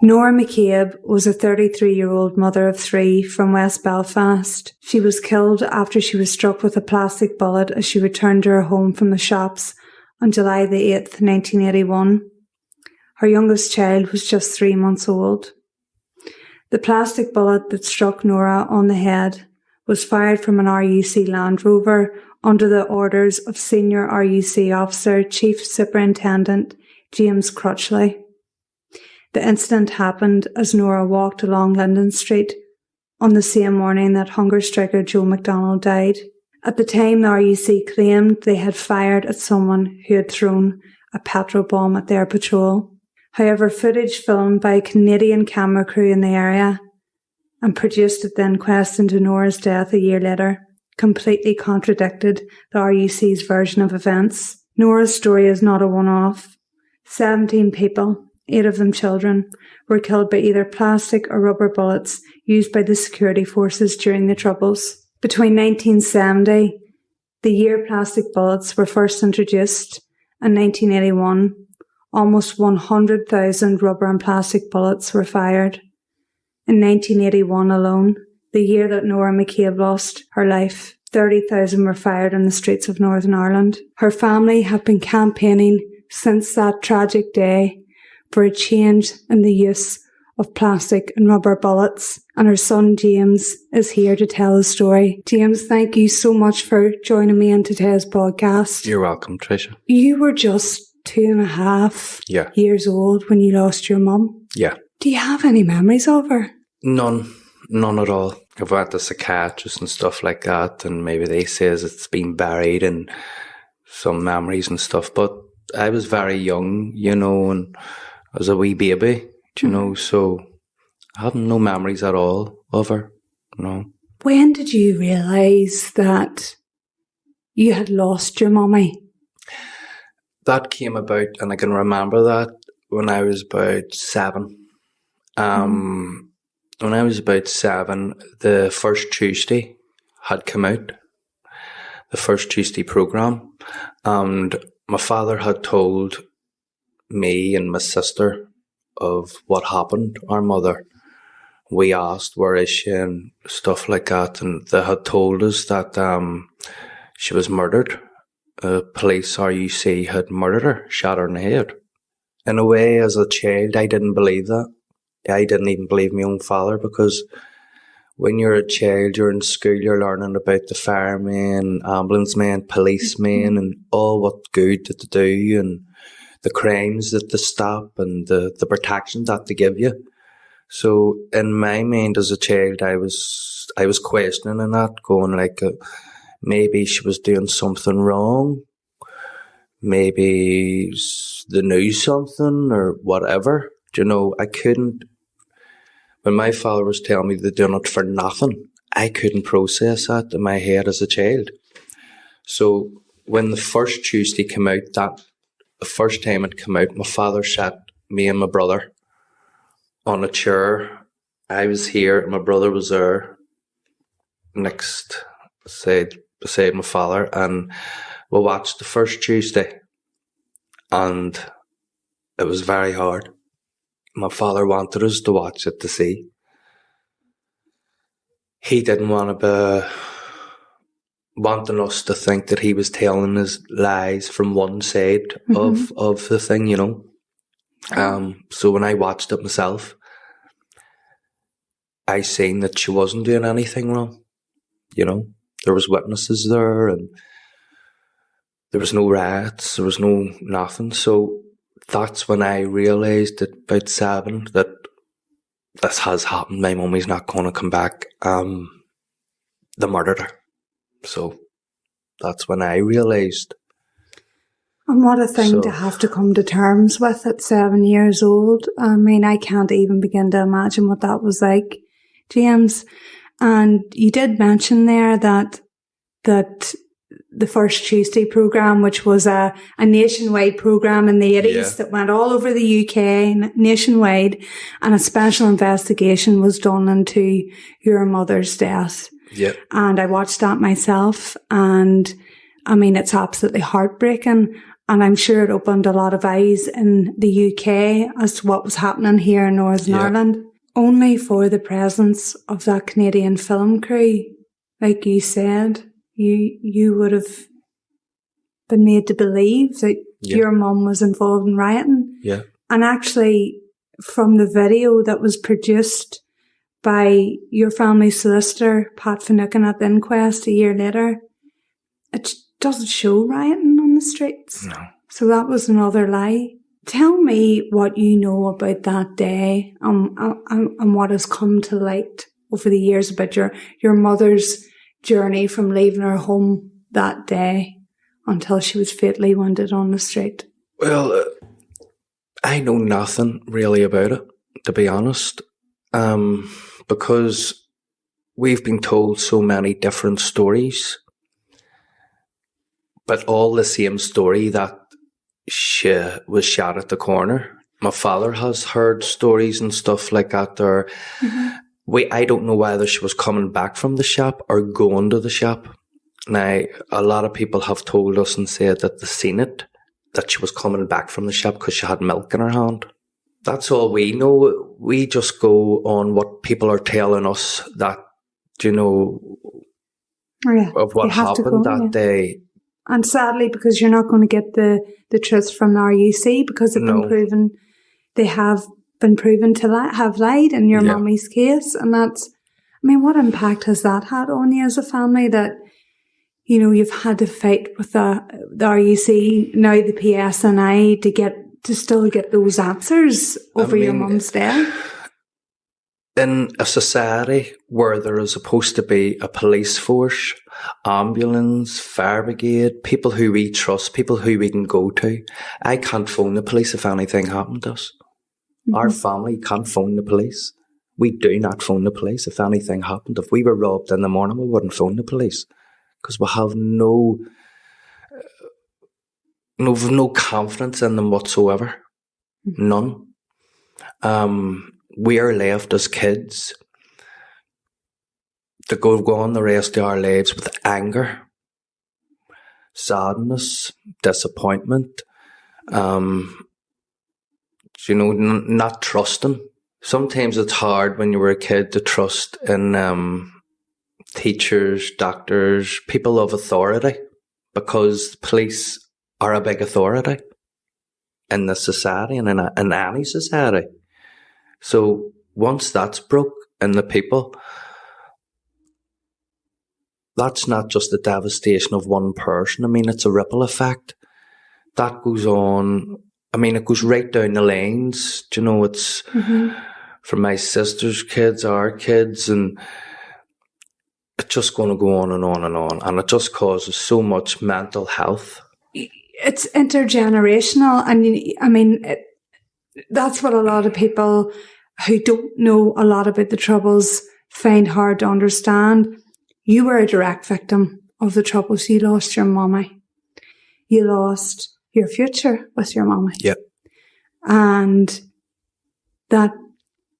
Norah McCabe was a 33-year-old mother of 3 from West Belfast. She was killed after she was struck with a plastic bullet as she returned to her home from the shops on July the 8th, 1981. Her youngest child was just 3 months old. The plastic bullet that struck Norah on the head was fired from an RUC Land Rover under the orders of Senior RUC Officer Chief Superintendent James Crutchley. The incident happened as Norah walked along Linden Street on the same morning that hunger striker Joe McDonald died. At the time, the RUC claimed they had fired at someone who had thrown a petrol bomb at their patrol. However, footage filmed by a Canadian camera crew in the area and produced at the inquest into Norah's death a year later completely contradicted the RUC's version of events. Norah's story is not a one-off. 17 people, 8 of them children, were killed by either plastic or rubber bullets used by the security forces during the Troubles. Between 1970, the year plastic bullets were first introduced, and 1981, almost 100,000 rubber and plastic bullets were fired. In 1981 alone, the year that Norah McCabe lost her life, 30,000 were fired on the streets of Northern Ireland. Her family have been campaigning since that tragic day for a change in the use of plastic and rubber bullets, and her son James is here to tell the story. James, thank you so much for joining me on today's podcast. You're welcome, Tricia. You were just 2.5 years old when you lost your mum. Yeah. Do you have any memories of her? None at all. I've went to psychiatrists and stuff like that, and maybe they says it's been buried in some memories and stuff, but I was very young, and I was a wee baby, so I have no memories at all of her, When did you realise that you had lost your mummy? That came about, and I can remember that when I was about 7. When I was about 7, the first Tuesday had come out, the first Tuesday programme, and my father had told me and my sister of what happened to our mother. We asked where is she and stuff like that, and they had told us that she was murdered. Police RUC had murdered her, shot her in the head. In a way, as a child, I didn't believe that. I didn't even believe my own father, because when you're a child, you're in school, you're learning about the firemen, ambulance men, policemen, and all what good that they do, and the crimes that they stop, and the protection that they give you. So in my mind as a child, I was questioning that, going like, maybe she was doing something wrong. Maybe they knew something or whatever. I couldn't. When my father was telling me they're doing it for nothing, I couldn't process that in my head as a child. So when the first Tuesday came out, the first time it came out, my father sat me and my brother on a chair. I was here and my brother was there next beside my father, and we watched the first Tuesday, and it was very hard. My father wanted us to watch it to see. He didn't want to be wanting us to think that he was telling us lies from one side of the thing, So when I watched it myself, I seen that she wasn't doing anything wrong. There was witnesses there, and there was no riots, there was no nothing. So that's when I realised at about 7 that this has happened. My mummy's not going to come back. They murdered her. So that's when I realised. And what a thing to have to come to terms with at 7 years old. I mean, I can't even begin to imagine what that was like, James. And you did mention there that the first Tuesday programme, which was a nationwide programme in the 80s that went all over the UK, nationwide, and a special investigation was done into your mother's death. Yeah. And I watched that myself, and I mean, it's absolutely heartbreaking. And I'm sure it opened a lot of eyes in the UK as to what was happening here in Northern Ireland. Only for the presence of that Canadian film crew, like you said, you would have been made to believe that your mum was involved in rioting. Yeah. And actually, from the video that was produced by your family solicitor, Pat Finucane, at the inquest a year later, it doesn't show rioting on the streets. No. So that was another lie. Tell me what you know about that day and what has come to light over the years about your mother's journey from leaving her home that day until she was fatally wounded on the street. Well, I know nothing really about it, to be honest, because we've been told so many different stories, but all the same story, that she was shot at the corner. My father has heard stories and stuff like that there. I don't know whether she was coming back from the shop or going to the shop. Now, a lot of people have told us and said that they seen it, that she was coming back from the shop because she had milk in her hand. That's all we know. We just go on what people are telling us, that, of what happened that day. And sadly, because you're not going to get the truth from the RUC, because they have been proven to have lied in your mummy's case. And that's, what impact has that had on you as a family, that, you've had to fight with the RUC, now the PSNI, to still get those answers over your mum's death? In a society where there is supposed to be a police force, ambulance, fire brigade, people who we trust, people who we can go to, I can't phone the police if anything happened to us. Our family can't phone the police. We do not phone the police if anything happened. If we were robbed in the morning, we wouldn't phone the police, because we have no confidence in them whatsoever. None. We are left as kids to go on the rest of our lives with anger, sadness, disappointment, not trusting. Sometimes it's hard when you were a kid to trust in teachers, doctors, people of authority, because police are a big authority in this society and in any society. So once that's broke in the people, that's not just the devastation of one person. It's a ripple effect that goes on. It goes right down the lanes. It's from my sister's kids, our kids, and it's just going to go on and on and on. And it just causes so much mental health. It's intergenerational. And that's what a lot of people who don't know a lot about the Troubles find hard to understand. You were a direct victim of the Troubles. You lost your mummy. You lost your future with your mummy. Yep. And that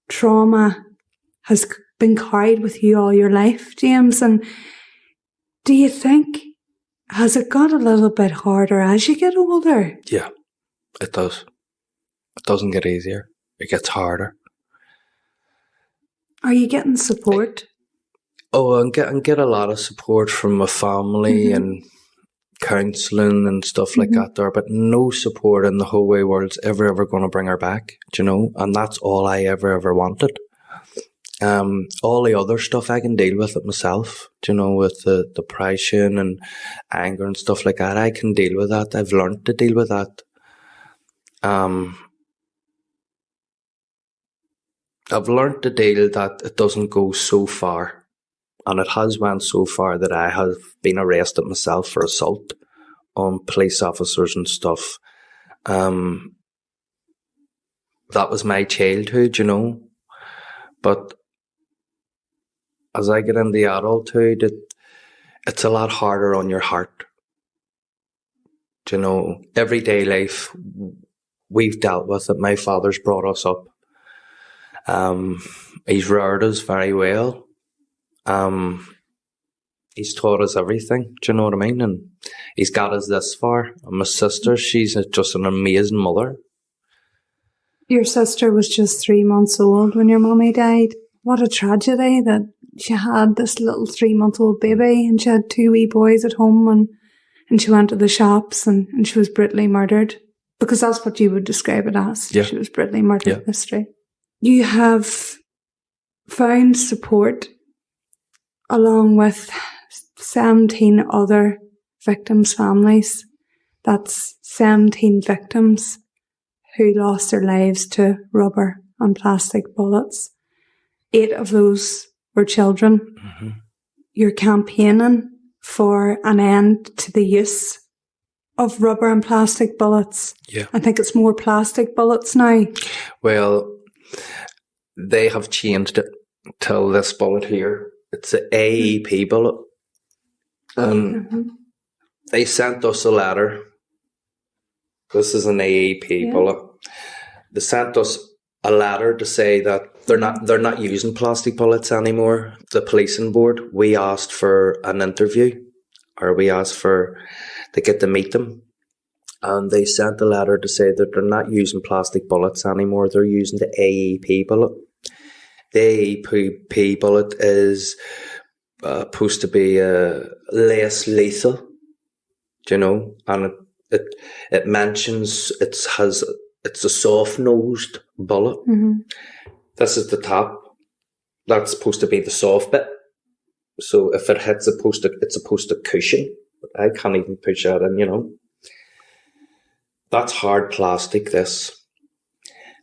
trauma has been carried with you all your life, James. And do you think, has it got a little bit harder as you get older? Yeah, it does. It doesn't get easier. It gets harder. Are you getting support? And get a lot of support from my family and counselling and stuff like that there, but no support in the whole wide world's ever going to bring her back, and that's all I ever wanted. All the other stuff I can deal with it myself, with the depression and anger and stuff like that. I can deal with that. I've learned to deal with that. I've learned to deal that it doesn't go so far. And it has went so far that I have been arrested myself for assault on police officers and stuff. That was my childhood, But as I get into adulthood, it's a lot harder on your heart. Everyday life, we've dealt with it. My father's brought us up. He's reared us very well. he's taught us everything. Do you know what I mean? And he's got us this far. And my sister, she's just an amazing mother. Your sister was just 3 months old when your mummy died. What a tragedy that she had this little 3-month-old baby and she had 2 wee boys at home and she went to the shops and she was brutally murdered. Because that's what you would describe it as. Yeah. She was brutally murdered in the street. You have found support along with 17 other victims' families. That's 17 victims who lost their lives to rubber and plastic bullets. 8 of those were children. Mm-hmm. You're campaigning for an end to the use of rubber and plastic bullets. Yeah. I think it's more plastic bullets now. Well, they have changed it till this bullet here. It's an AEP bullet. They sent us a letter. This is an AEP bullet. They sent us a letter to say that they're not using plastic bullets anymore. The policing board, we asked for an interview, or we asked to get to meet them, and they sent a letter to say that they're not using plastic bullets anymore. They're using the AEP bullet. The AEP bullet is supposed to be less lethal, and it mentions it's a soft-nosed bullet. Mm-hmm. This is the top. That's supposed to be the soft bit. So if it hits, it's supposed to cushion. But I can't even push that in, That's hard plastic, this.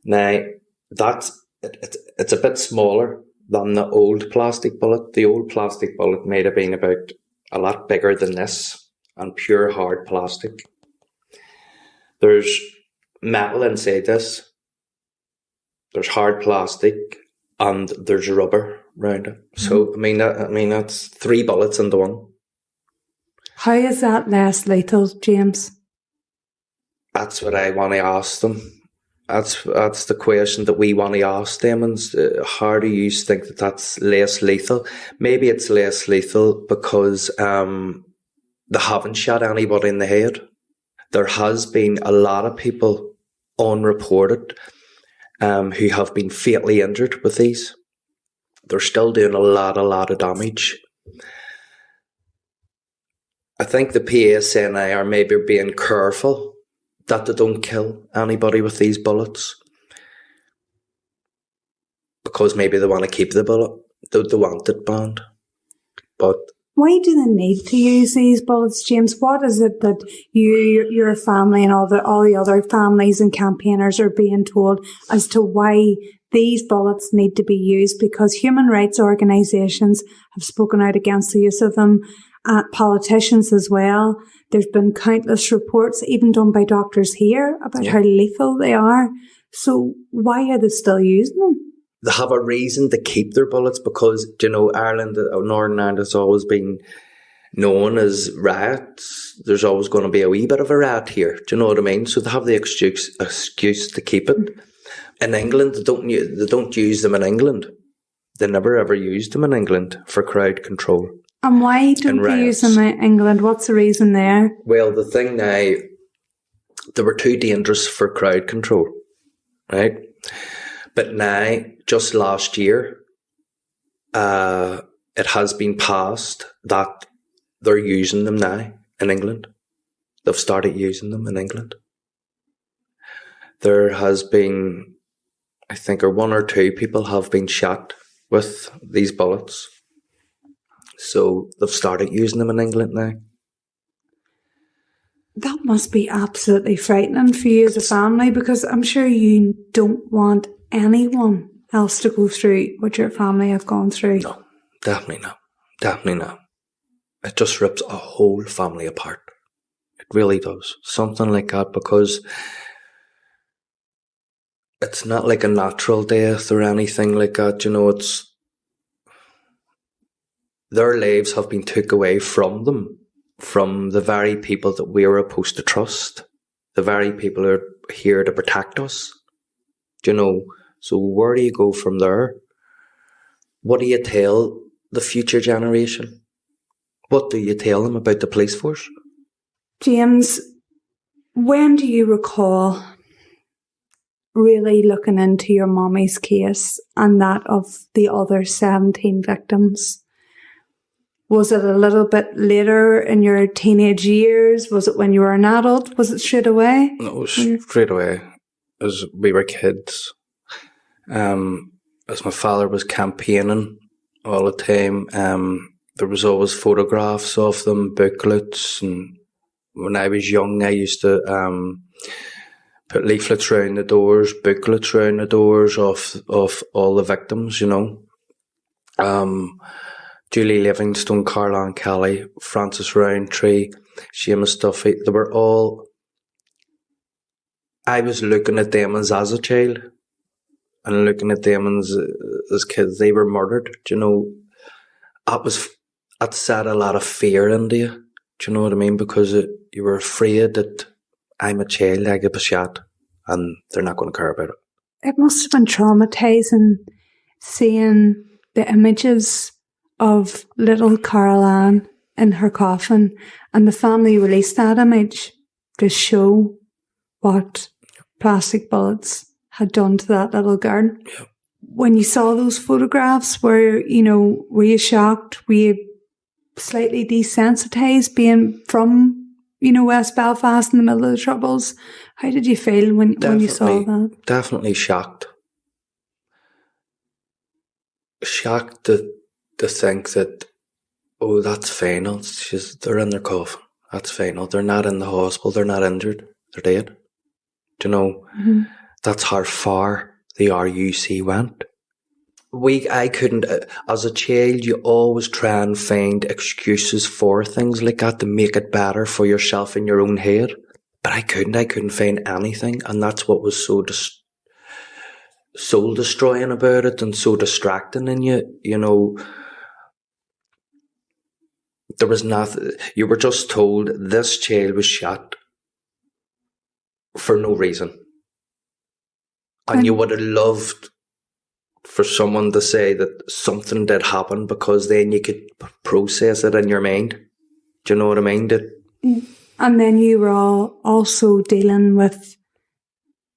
Now, it's a bit smaller than the old plastic bullet. The old plastic bullet might have been about a lot bigger than this, and pure hard plastic. There's metal inside this. There's hard plastic, and there's rubber around it. So I mean that's 3 bullets into one. How is that less lethal, James? That's what I want to ask them. That's the question that we want to ask them. And how do you think that that's less lethal? Maybe it's less lethal because they haven't shot anybody in the head. There has been a lot of people unreported who have been fatally injured with these. They're still doing a lot of damage. I think the PSNI are maybe being careful that they don't kill anybody with these bullets, because maybe they want to keep the bullet. They want it banned. But why do they need to use these bullets, James? What is it that your family and all the other families and campaigners are being told as to why these bullets need to be used? Because human rights organisations have spoken out against the use of them, politicians as well. There's been countless reports, even done by doctors here, about how lethal they are. So why are they still using them? They have a reason to keep their bullets because, Ireland, Northern Ireland has always been known as riots. There's always going to be a wee bit of a riot here. Do you know what I mean? So they have the excuse to keep it. In England, they don't use them in England. They never ever used them in England for crowd control. And why don't they use them in England? What's the reason there? Well, the thing now, they were too dangerous for crowd control, right? But now, just last year, it has been passed that they're using them now in England. They've started using them in England. There has been, I think, 1 or 2 people have been shot with these bullets. So they've started using them in England now. That must be absolutely frightening for you as a family, because I'm sure you don't want anyone else to go through what your family have gone through. No, definitely not. Definitely not. It just rips a whole family apart. It really does. Something like that, because it's not like a natural death or anything like that. It's their lives have been took away from them, from the very people that we are supposed to trust, the very people who are here to protect us. So where do you go from there? What do you tell the future generation? What do you tell them about the police force? James, when do you recall really looking into your mommy's case and that of the other 17 victims? Was it a little bit later in your teenage years? Was it when you were an adult? Was it straight away? No, straight away. As we were kids. As my father was campaigning all the time, there was always photographs of them, booklets, and when I was young I used to put leaflets round the doors, booklets round the doors of all the victims, you know. Julie Livingstone, Caroline Kelly, Frances Roundtree, Seamus Duffy, they were all... I was looking at them as a child and looking at them as kids. They were murdered, do you know. That set a lot of fear into you, do you know what I mean? Because you were afraid that I'm a child, I get a shot and they're not going to care about it. It must have been traumatising seeing the images of little Caroline in her coffin, and the family released that image to show what plastic bullets had done to that little girl. Yeah. When you saw those photographs, were you shocked? Were you slightly desensitized being from, West Belfast in the middle of the Troubles? How did you feel when you saw that? Definitely shocked. Shocked to think that, oh, that's final. They're in their coffin. That's final. They're not in the hospital. They're not injured. They're dead. Do you know? Mm-hmm. That's how far the RUC went. I couldn't, as a child, you always try and find excuses for things like that to make it better for yourself in your own head. But I couldn't find anything. And that's what was so soul destroying about it and so distracting in you, you know. There was nothing, you were just told this child was shot for no reason. And you would have loved for someone to say that something did happen, because then you could process it in your mind. Do you know what I mean? And then you were also dealing with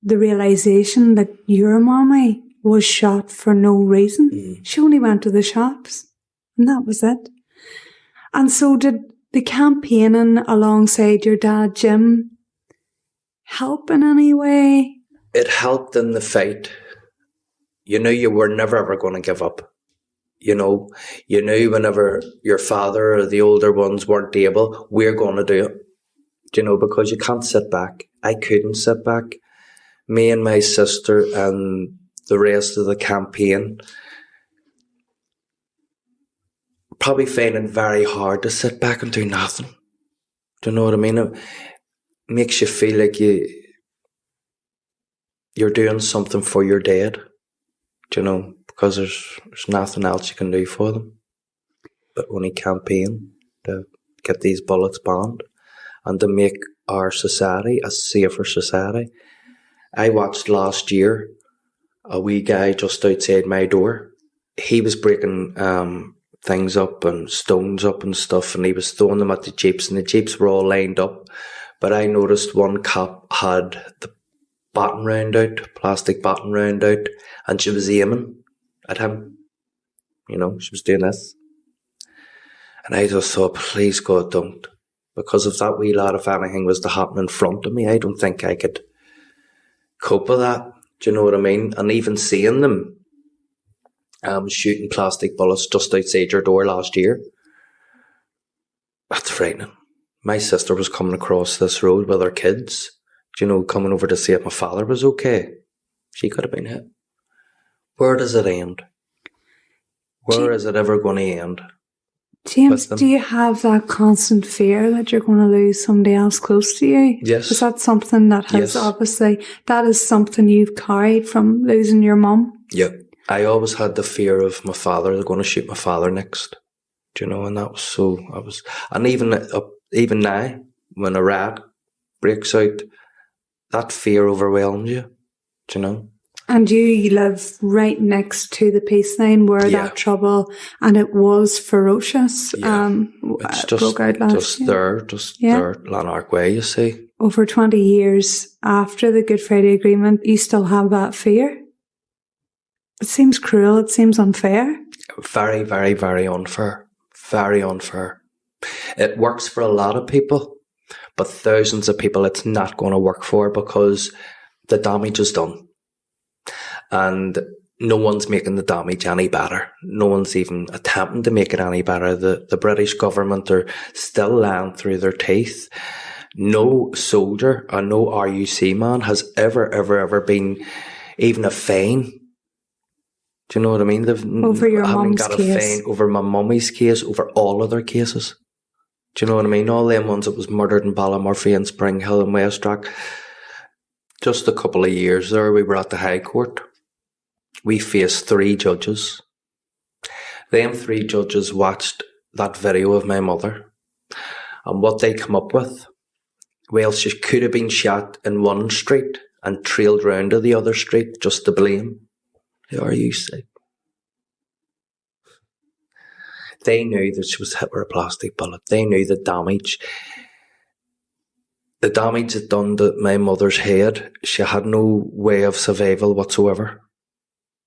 the realisation that your mommy was shot for no reason. Mm. She only went to the shops and that was it. And so did the campaigning alongside your dad, Jim, help in any way? It helped in the fight. You knew you were never ever going to give up. You knew whenever your father or the older ones weren't able, we're going to do it. You know, because you can't sit back. I couldn't sit back. Me and my sister and the rest of the campaign probably find it very hard to sit back and do nothing. Do you know what I mean? It makes you feel like you're doing something for your dad. Do you know? Because there's nothing else you can do for them but only campaign to get these bullets banned and to make our society a safer society. I watched last year a wee guy just outside my door. He was breaking things up and stones up and stuff, and he was throwing them at the jeeps, and the jeeps were all lined up. But I noticed one cop had the baton round out, plastic baton round out, and she was aiming at him. You know, she was doing this. And I just thought, please God, don't. Because if that wee lad, if anything was to happen in front of me, I don't think I could cope with that. Do you know what I mean? And even seeing them shooting plastic bullets just outside your door last year, that's frightening. My sister was coming across this road with her kids, you know, coming over to see if my father was okay. She could have been hit. Where does it end? Where is it ever going to end? James, do you have that constant fear that you're going to lose somebody else close to you? Yes. Is that something that has obviously, that is something you've carried from losing your mum? Yeah. I always had the fear of my father. They're going to shoot my father next. Do you know? And that was so, and even now, when a riot breaks out, that fear overwhelms you. Do you know? And you live right next to the peace line where Yeah. that trouble, and it was ferocious. Yeah. It's Broke out last year. there, Lanark Way, you see. Over 20 years after the Good Friday Agreement, you still have that fear? It seems cruel. It seems unfair. Very, very, very unfair. Very unfair. It works for a lot of people, but thousands of people it's not going to work for because the damage is done. And no one's making the damage any better. No one's even attempting to make it any better. The British government are still lying through their teeth. No soldier or no RUC man has ever been even a fine. Do you know what I mean? They've over your mum's got a case. fine over my mummy's case, over all other cases. Do you know what I mean? All them ones that was murdered in Ballymurphy and Spring Hill and Westrack. Just a couple of years there, we were at the High Court. We faced 3 judges. Them 3 judges watched that video of my mother. And what they come up with, well, she could have been shot in one street and trailed round to the other street just to blame the RUC. They knew that she was hit with a plastic bullet. They knew the damage. The damage it done to my mother's head, she had no way of survival whatsoever.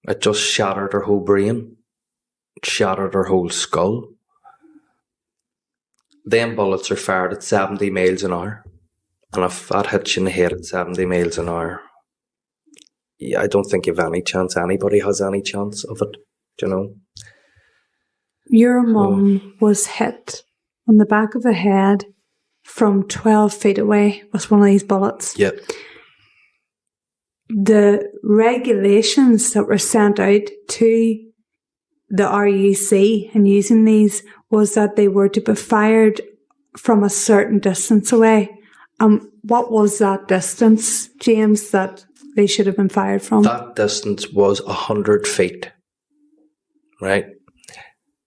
It just shattered her whole brain. It shattered her whole skull. Them bullets are fired at 70 miles an hour. And if that hits you in the head at 70 miles an hour, yeah, I don't think you've any chance. Anybody has any chance of it, do you know? Your mum was hit on the back of the head from 12 feet away with one of these bullets. Yep. The regulations that were sent out to the RUC in using these was that they were to be fired from a certain distance away. What was that distance, James, that they should have been fired from? That distance was 100 feet, right?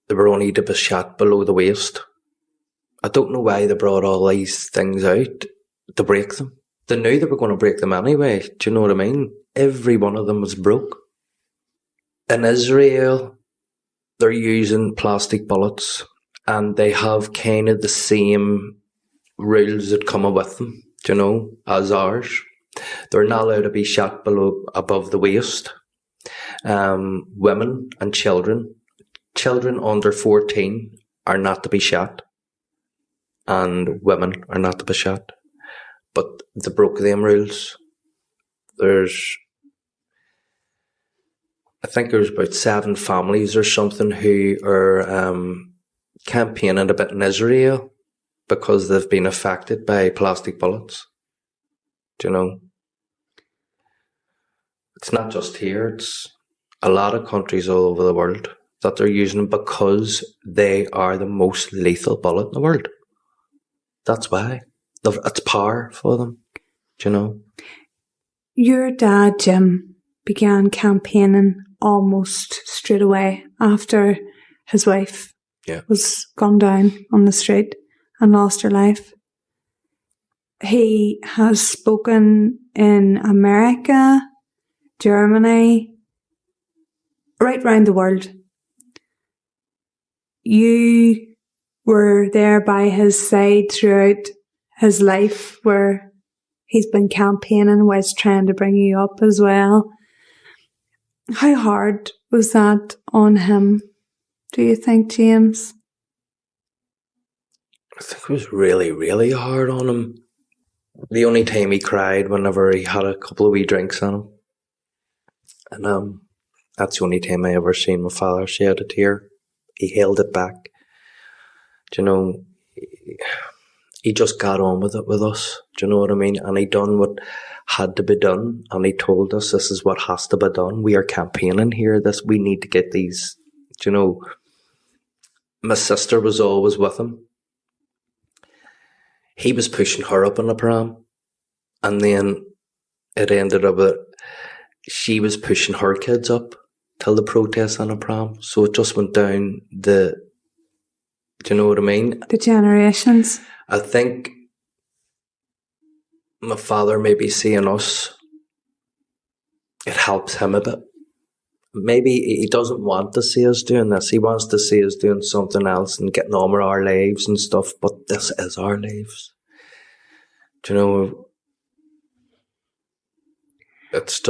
They were only to be shot below the waist. I don't know why they brought all these things out to break them. They knew they were going to break them anyway. Do you know what I mean? Every one of them was broke. In Israel, they're using plastic bullets and they have kind of the same rules that come with them, do you know, as ours. They're not allowed to be shot above the waist. Women and children under 14 are not to be shot. And women are not to be shot. But they broke them rules. I think there's about 7 families or something who are campaigning a bit in Israel because they've been affected by plastic bullets. Do you know? It's not just here, it's a lot of countries all over the world that they're using them because they are the most lethal bullet in the world. That's why. It's power for them, do you know? Your dad, Jim, began campaigning almost straight away after his wife was gunned down on the street and lost her life. He has spoken in America, Germany, right round the world. You were there by his side throughout his life where he's been campaigning whilst trying to bring you up as well. How hard was that on him, do you think, James? I think it was really, really hard on him. The only time he cried whenever he had a couple of wee drinks on him. And that's the only time I ever seen my father shed a tear. He held it back. Do you know, he just got on with it with us. Do you know what I mean? And he done what had to be done. And he told us this is what has to be done. We are campaigning here. We need to get these. Do you know, my sister was always with him. He was pushing her up on the pram. And then it ended up that she was pushing her kids up till the protest on a pram. So it just went down do you know what I mean? The generations. I think my father maybe seeing us it helps him a bit. Maybe he doesn't want to see us doing this. He wants to see us doing something else and getting on with our lives and stuff. But this is our lives. Do you know? It's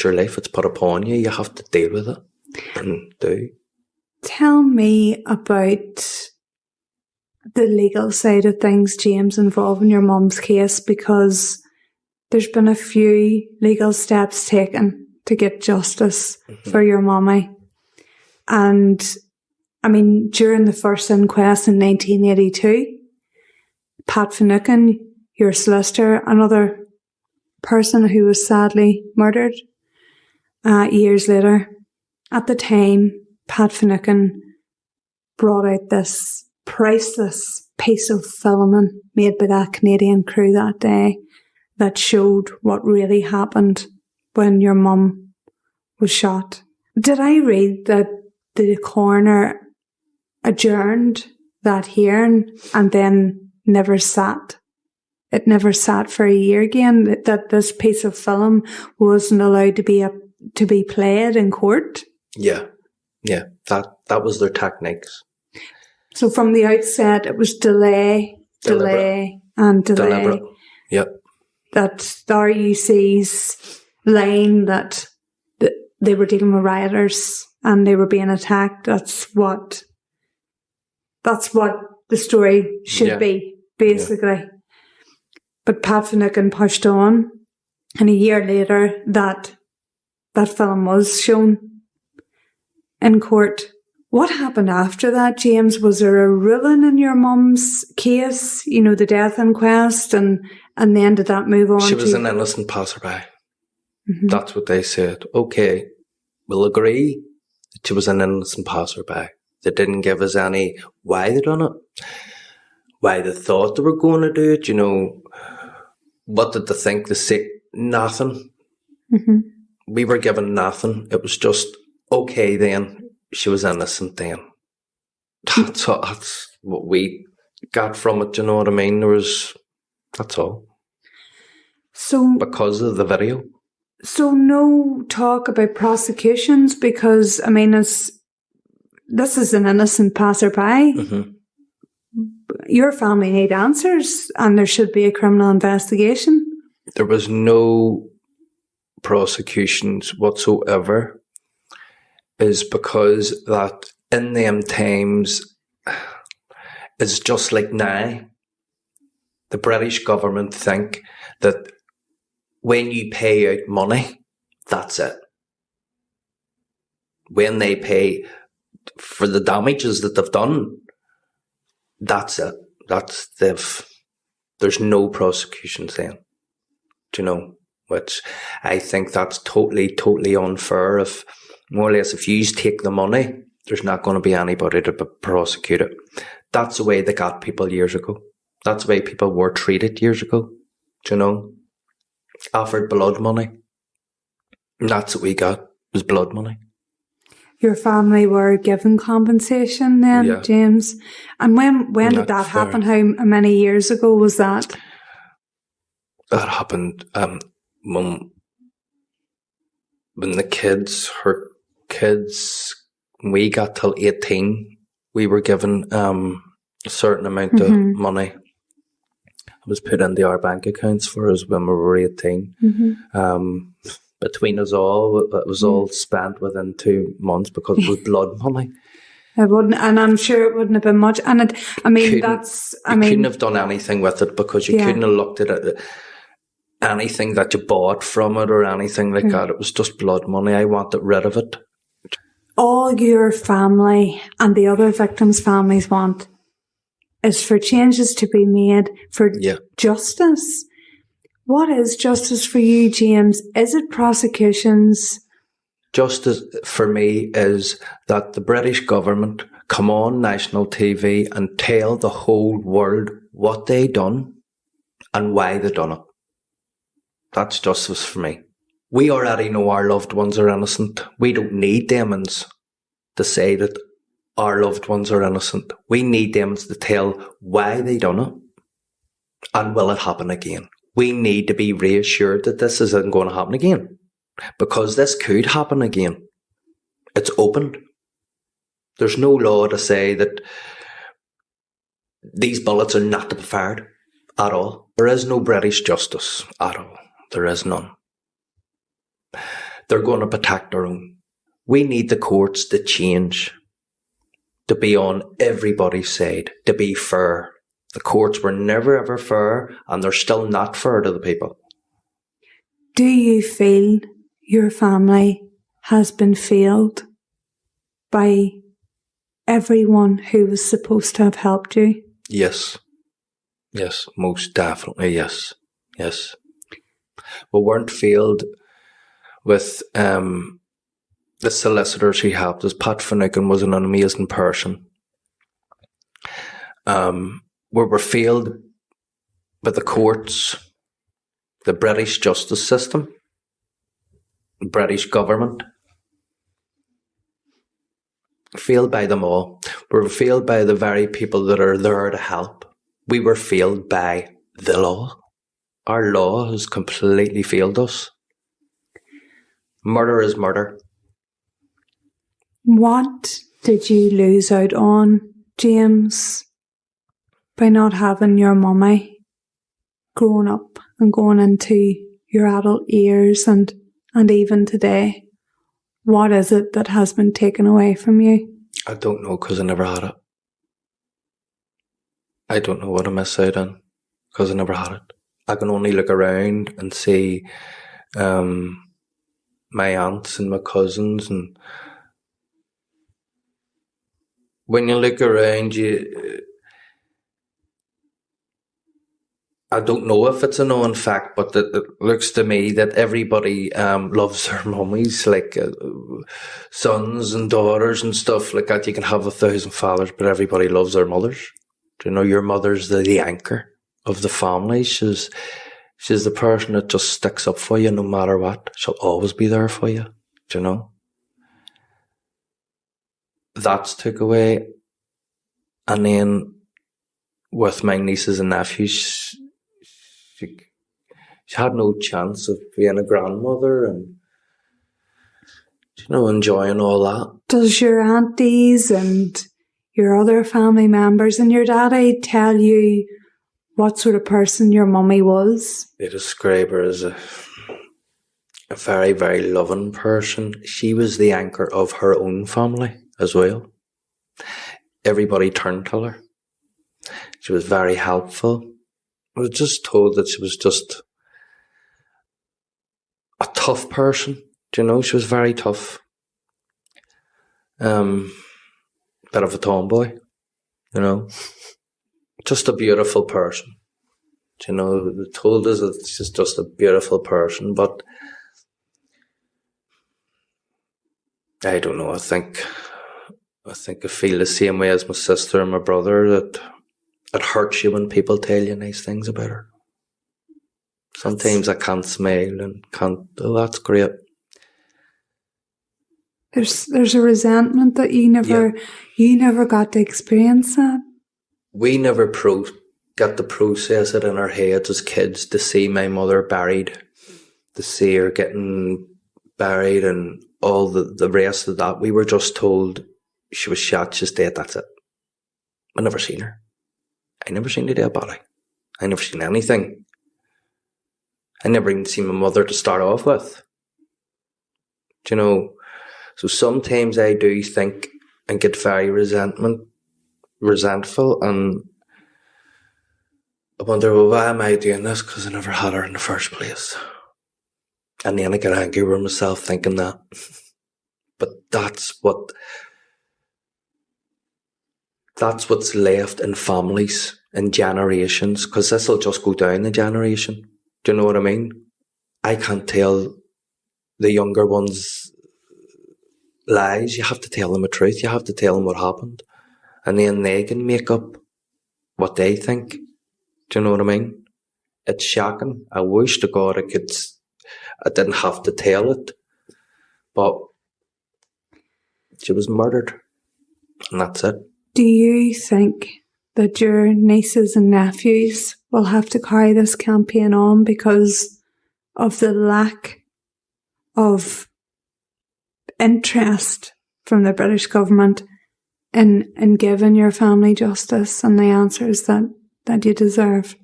your life. It's put upon you. You have to deal with it and do. Tell me about the legal side of things, James, involving your mum's case, because there's been a few legal steps taken to get justice for your mummy. And, I mean, during the first inquest in 1982, Pat Finucane, your solicitor, another person who was sadly murdered years later, at the time, Pat Finucane brought out this priceless piece of filming made by that Canadian crew that day that showed what really happened when your mum was shot. Did I read that the coroner adjourned that hearing and then never sat? It never sat for a year again, that this piece of film wasn't allowed to be played in court? Yeah. That was their techniques. So from the outset, it was delay, and delay. Deliberate. Yep. That the RUC's line that they were dealing with rioters and they were being attacked. That's what the story should be, basically. Yeah. But Pat Finucane pushed on, and a year later, that film was shown in court. What happened after that, James? Was there a ruling in your mum's case? You know, the death inquest, and then did that move on? She was an innocent passerby. Mm-hmm. That's what they said. Okay, we'll agree that she was an innocent passerby. They didn't give us any why they done it, why they thought they were going to do it. You know, what did they think? They said nothing. Mm-hmm. We were given nothing. It was just okay then. She was innocent then. That's what we got from it, you know what I mean? That's all. So because of the video. So no talk about prosecutions, because, I mean, this is an innocent passerby. Mm-hmm. Your family need answers, and there should be a criminal investigation. There was no prosecutions whatsoever, is because that in them times, it's just like now. The British government think that when you pay out money, that's it. When they pay for the damages that they've done, that's it. There's no prosecutions then. Do you know? Which I think that's totally unfair. If more or less, if you take the money, there's not going to be anybody to prosecute it. That's the way they got people years ago. That's the way people were treated years ago. Do you know? Offered blood money. And that's what we got, was blood money. Your family were given compensation then, yeah. James? And when did that happen? How many years ago was that? That happened when her kids, when we got till 18, we were given a certain amount of money. It was put into our bank accounts for us when we were 18. Mm-hmm. Between us all, it was all spent within 2 months because it was blood money. It wouldn't, and I'm sure it wouldn't have been much. And you couldn't have done anything with it, because you couldn't have looked at it, anything that you bought from it or anything like that. It was just blood money. I wanted rid of it. All your family and the other victims' families want is for changes to be made for justice. What is justice for you, James? Is it prosecutions? Justice for me is that the British government come on national TV and tell the whole world what they done and why they done it. That's justice for me. We already know our loved ones are innocent. We don't need demons to say that our loved ones are innocent. We need demons to tell why they done it and will it happen again. We need to be reassured that this isn't going to happen again. because this could happen again. It's opened. There's no law to say that these bullets are not to be fired at all. There is no British justice at all. There is none. They're going to protect their own. We need the courts to change, to be on everybody's side, to be fair. The courts were never ever fair, and they're still not fair to the people. Do you feel your family has been failed by everyone who was supposed to have helped you? Yes. Yes, most definitely, yes. Yes. We weren't failed with the solicitors who helped us. Pat Finnegan was an amazing person. We were failed by the courts, the British justice system, the British government. Failed by them all. We were failed by the very people that are there to help. We were failed by the law. Our law has completely failed us. Murder is murder. What did you lose out on, James, by not having your mummy growing up and going into your adult years and even today? What is it that has been taken away from you? I don't know, because I never had it. I don't know what I miss out on, because I never had it. I can only look around and see my aunts and my cousins, and when you look around, I don't know if it's a known fact, but it looks to me that everybody loves their mummies, like sons and daughters and stuff like that. You can have 1,000 fathers, but everybody loves their mothers. Do you know, your mother's the anchor of the family. She's the person that just sticks up for you no matter what. She'll always be there for you. Do you know? That's took away. And then with my nieces and nephews, she had no chance of being a grandmother and, you know, enjoying all that. Does your aunties and your other family members and your daddy tell you what sort of person your mummy was? They describe her as a very, very loving person. She was the anchor of her own family as well. Everybody turned to her. She was very helpful. I was just told that she was just a tough person. Do you know, she was very tough. Bit of a tomboy, you know. Just a beautiful person. Do you know, they told us that she's just a beautiful person, but I don't know, I think I feel the same way as my sister and my brother, that it hurts you when people tell you nice things about her. Sometimes I can't smile and can't, oh, that's great. There's a resentment that you never got to experience that. We never got to process it in our heads as kids, to see my mother buried, to see her getting buried and all the rest of that. We were just told she was shot, she's dead, that's it. I never seen her. I never seen the dead body. I never seen anything. I never even seen my mother to start off with. Do you know? So sometimes I do think and get very resentful, and I wonder, well, why am I doing this? Because I never had her in the first place. And then I get angry with myself thinking that. But that's what's left in families and generations, because this will just go down the generation. Do you know what I mean? I can't tell the younger ones lies. You have to tell them the truth. You have to tell them what happened. And then they can make up what they think. Do you know what I mean? It's shocking. I wish to God I didn't have to tell it. But she was murdered. And that's it. Do you think that your nieces and nephews will have to carry this campaign on because of the lack of interest from the British government in giving your family justice and the answers that you deserve?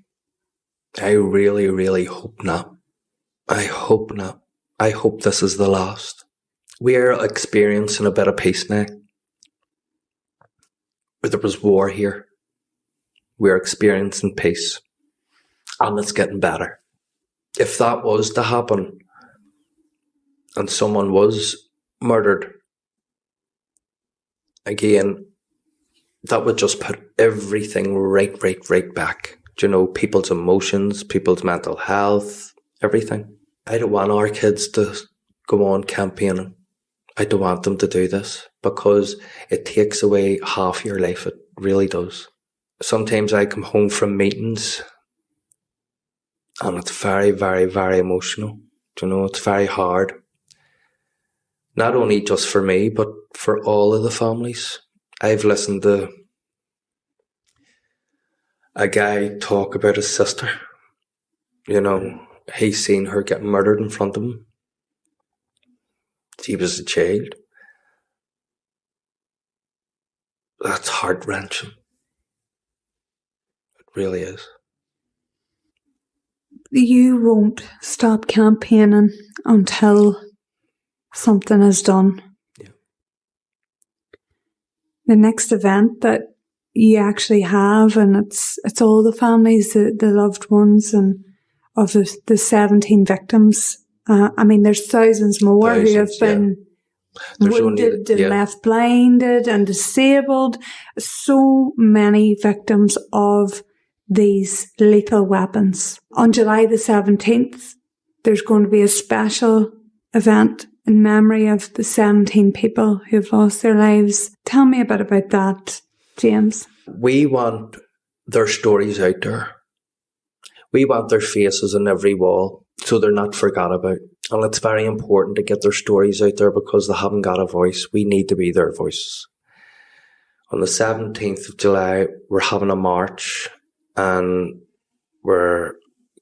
I really, really hope not. I hope not. I hope this is the last. We are experiencing a bit of peace now. There was war here. We're experiencing peace. And it's getting better. If that was to happen and someone was murdered, again, that would just put everything right back. Do you know, people's emotions, people's mental health, everything. I don't want our kids to go on campaigning. I don't want them to do this because it takes away half your life. It really does. Sometimes I come home from meetings and it's very, very, very emotional. Do you know, it's very hard. Not only just for me, but for all of the families. I've listened to a guy talk about his sister. You know, he's seen her get murdered in front of him. She was a child. That's heart-wrenching. It really is. You won't stop campaigning until something is done. Yeah. The next event that you actually have, and it's all the families, the loved ones, and of the 17 victims. I mean, there's thousands more who have been wounded and left blinded and disabled. So many victims of these lethal weapons. On July the 17th, there's going to be a special event in memory of the 17 people who've lost their lives. Tell me a bit about that, James. We want their stories out there. We want their faces on every wall so they're not forgot about. And it's very important to get their stories out there because they haven't got a voice. We need to be their voices. On the 17th of July, we're having a march and we're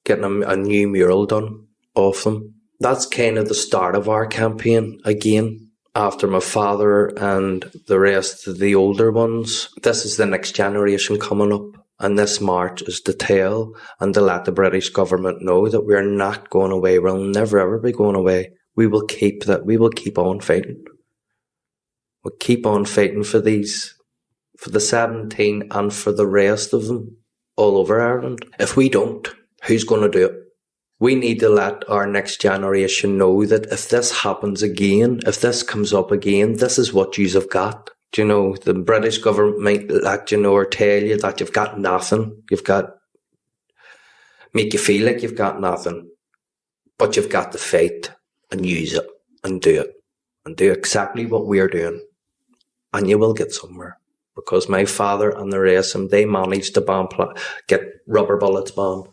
getting a new mural done of them. That's kind of the start of our campaign again. After my father and the rest of the older ones, this is the next generation coming up. And this march is to tell and to let the British government know that we're not going away. We'll never ever be going away. We will keep on fighting. We'll keep on fighting for the 17 and for the rest of them all over Ireland. If we don't, who's going to do it? We need to let our next generation know that if this happens again, if this comes up again, this is what yous have got. Do you know, the British government might let you know or tell you that you've got nothing. Make you feel like you've got nothing. But you've got to fight and use it and do it. And do exactly what we're doing. And you will get somewhere. Because my father and the rest of them, they managed to get rubber bullets bombed.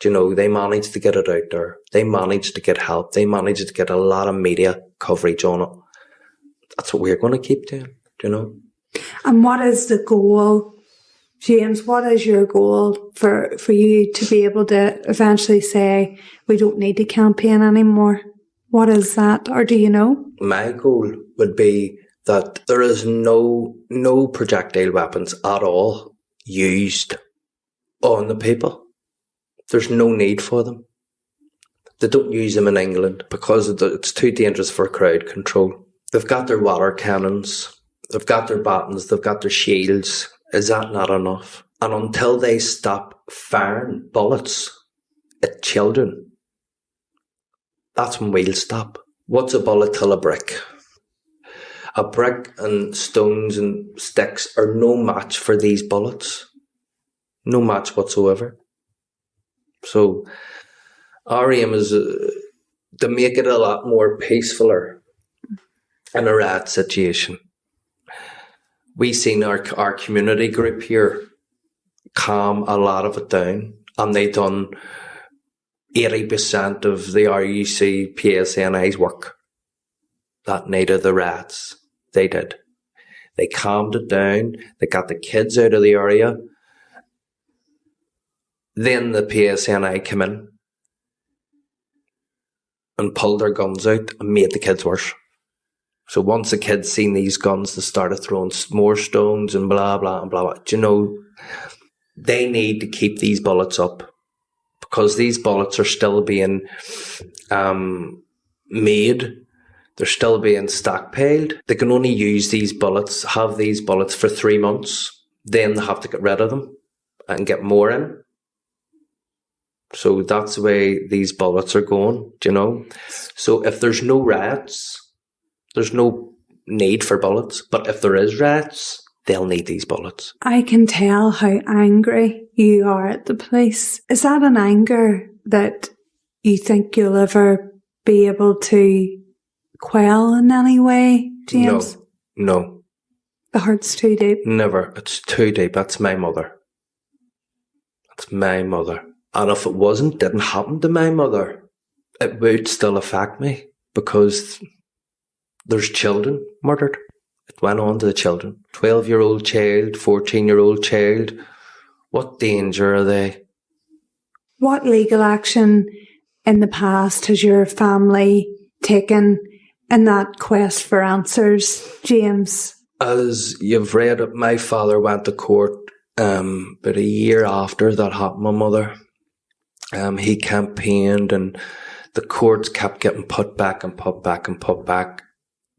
Do you know, they managed to get it out there. They managed to get help. They managed to get a lot of media coverage on it. That's what we're going to keep doing. Do you know? And what is the goal, James? What is your goal for you to be able to eventually say, we don't need to campaign anymore? What is that? Or do you know? My goal would be that there is no projectile weapons at all used on the people. There's no need for them. They don't use them in England because it's too dangerous for crowd control. They've got their water cannons. They've got their batons, they've got their shields. Is that not enough? And until they stop firing bullets at children, that's when we'll stop. What's a bullet till a brick? A brick and stones and sticks are no match for these bullets. No match whatsoever. So our aim is to make it a lot more peacefuler in a riot situation. We seen our community group here calm a lot of it down, and they done 80% of the RUC PSNI's work that night of the riots. They did. They calmed it down. They got the kids out of the area. Then the PSNI came in. and pulled their guns out and made the kids worse. So once the kids seen these guns, they started throwing more stones and blah, blah, and blah, blah. Do you know, they need to keep these bullets up because these bullets are still being made. They're still being stockpiled. They can only use these bullets, have these bullets for 3 months. Then they have to get rid of them and get more in. So that's the way these bullets are going, do you know? So if there's no riots, there's no need for bullets. But if there is riots, they'll need these bullets. I can tell how angry you are at the police. Is that an anger that you think you'll ever be able to quell in any way, James? No. The hurt's too deep? Never. It's too deep. That's my mother. That's my mother. And if it didn't happen to my mother, it would still affect me because there's children murdered. It went on to the children. 12-year-old child, 14-year-old child. What danger are they? What legal action in the past has your family taken in that quest for answers, James? As you've read it, my father went to court about a year after that happened, my mother. He campaigned and the courts kept getting put back and put back and put back.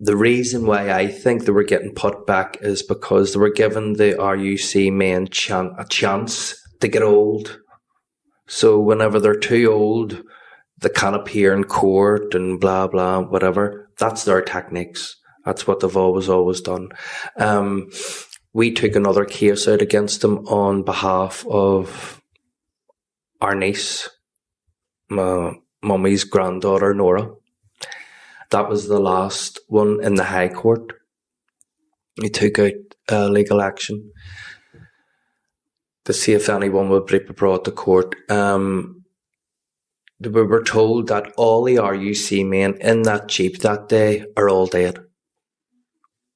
The reason why I think they were getting put back is because they were giving the RUC men a chance to get old. So whenever they're too old, they can't appear in court and blah, blah, whatever. That's their techniques. That's what they've always done. We took another case out against them on behalf of our niece, my mummy's granddaughter, Norah. That was the last one in the High Court. We took out legal action to see if anyone would be brought to court. We were told that all the RUC men in that Jeep that day are all dead.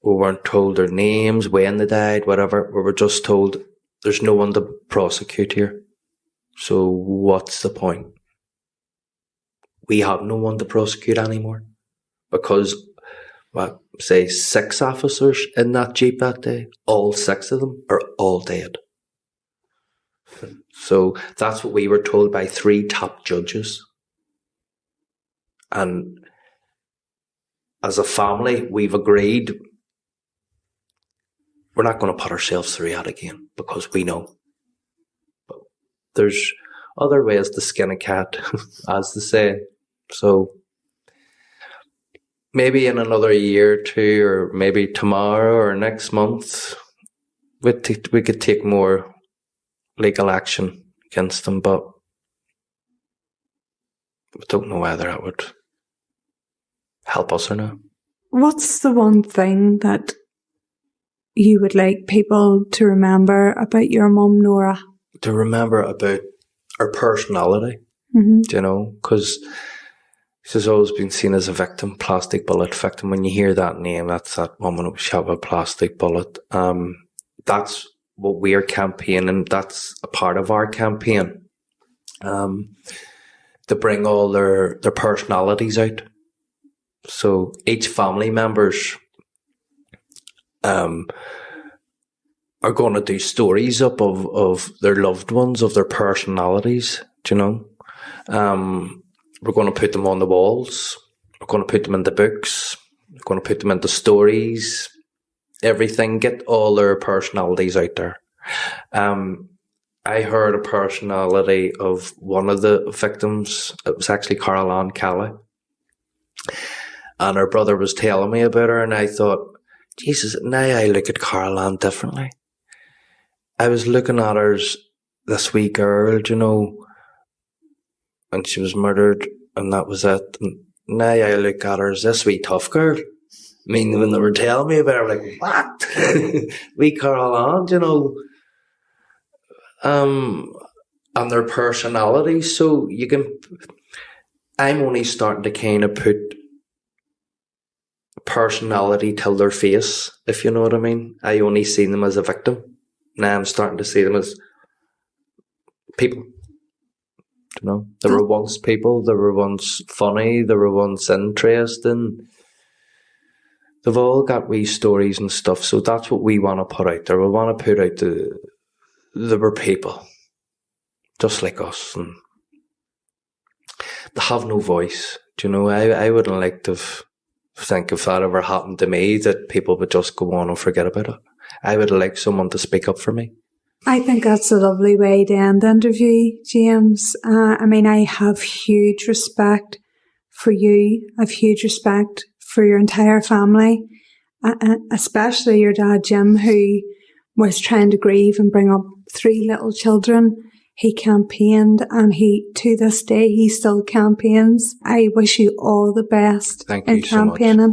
We weren't told their names, when they died, whatever. We were just told there's no one to prosecute here. So what's the point? We have no one to prosecute anymore. Because, say 6 officers in that Jeep that day, all 6 of them are all dead. So that's what we were told by 3 top judges. And as a family, we've agreed we're not going to put ourselves through that again because we know. But there's other ways to skin a cat, as they say. So maybe in another year or 2, or maybe tomorrow or next month, we could take more legal action against them, but we don't know whether that would help us or not. What's the one thing that you would like people to remember about your mum, Norah? To remember about her personality, you know, because she's always been seen as a victim, plastic bullet victim. When you hear that name, that's that woman who was shot with a plastic bullet. That's what we're campaigning. That's a part of our campaign. To bring all their personalities out. So each family members are going to do stories up of their loved ones, of their personalities, do you know? We're going to put them on the walls. We're going to put them in the books. We're going to put them into stories. Everything. Get all their personalities out there. I heard a personality of one of the victims. It was actually Carol Ann Kelly. And her brother was telling me about her, and I thought, Jesus, now I look at Carol Ann differently. I was looking at her as this wee girl, you know, and she was murdered, and that was it. And now I look at her as this wee tough girl. I mean, when they were telling me about her, like, what? Wee Carol Ann, you know. And their personalities. So you can, I'm only starting to kind of put personality till their face, if you know what I mean. I only seen them as a victim. Now I'm starting to see them as people. You know, there were once people, they were once funny, they were once interesting. They've all got wee stories and stuff, so that's what we want to put out there. We want to put out there were people just like us, and they have no voice. Do you know, I wouldn't like to think if that ever happened to me, that people would just go on and forget about it. I would like someone to speak up for me. I think that's a lovely way to end the interview, James. I mean, I have huge respect for you. I have huge respect for your entire family, especially your dad, Jim, who was trying to grieve and bring up 3 little children. He campaigned, and to this day, he still campaigns. I wish you all the best Thank in you so much. campaigning.